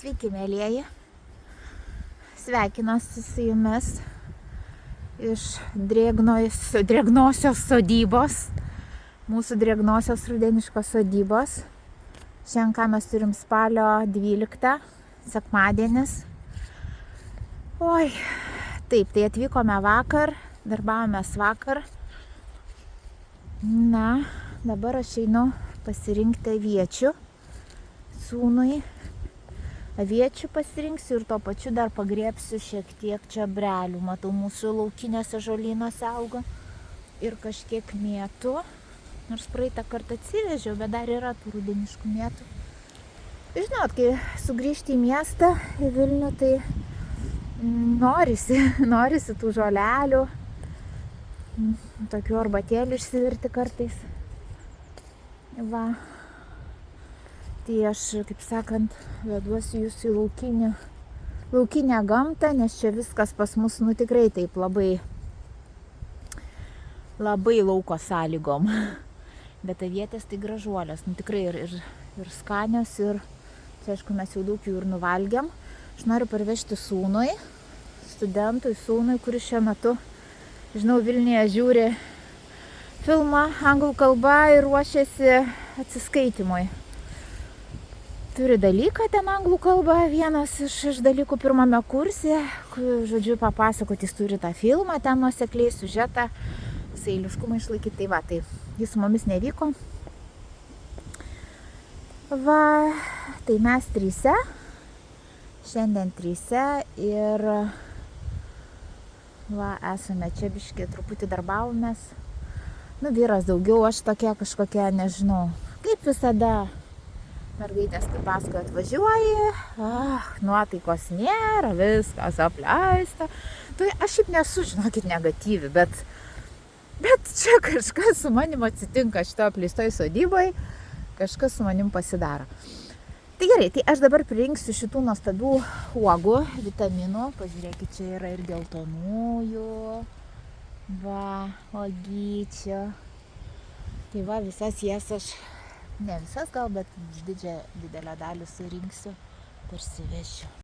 Sveiki, mėlieji. Sveikinuosi su jumis iš drėgnosios sodybos, mūsų drėgnosios rudeniškos sodybos. Šiandien ką mes turim spalio 12, sekmadienis. Oi, taip, tai atvykome vakar, darbavomės vakar. Na, dabar aš einu pasirinkti aviečių sūnui. Aviečių pasirinksiu ir tuo pačiu dar pagriebsiu šiek tiek čiobrelių. Matau, mūsų laukinėse žolynuose auga ir kažkiek mėtų. Nors praeitą kartą atsivežiau, bet dar yra tų rudeniškų mėtų. Žinot, kai sugrįžti į miestą, į Vilnių, tai norisi tų žolelių, tokių arbatėlių išsivirti kartais. Va. Tai aš, kaip sakant, veduosiu jūs į laukinę gamtą, nes čia viskas pas mus, tikrai taip labai lauko sąlygom. Bet avietės tai gražuolės, tikrai ir skanios, ir čia, aišku, mes jau daug jų ir nuvalgėm. Aš noriu parvežti sūnui, kuris šiuo metu, žinau, Vilniuje žiūri filmą anglų kalba ir ruošiasi atsiskaitimui. Turi dalyką ten anglų kalbą, vienas iš dalykų pirmame kurse, žodžiu, papasakoti, jis turi tą filmą, ten nuosekliai siužetą, eiliškumą išlaikyti, tai va, tai jis su mumis nevyko. Va, tai mes tryse, šiandien tryse ir va, esame čia biškį, truputį darbavomės. Vyras daugiau, aš tokia kažkokia, nežinau, kaip visada. Mergaitės, kaip paskui atvažiuoji, nuotaikos nėra, viskas apleista. Tai aš šiaip nesu, žinokit, negatyvi, bet čia kažkas su manim atsitinka šito apleistoj sodyboj, kažkas su manim pasidaro. Tai gerai, tai aš dabar pririnksiu šitų nuostabių uogų, vitaminų. Pažiūrėkit, čia yra ir geltonųjų, va, uogyčių. Tai va, visas jas aš... Ne visas gal, bet didelę dalį surinksiu, parsivešiu.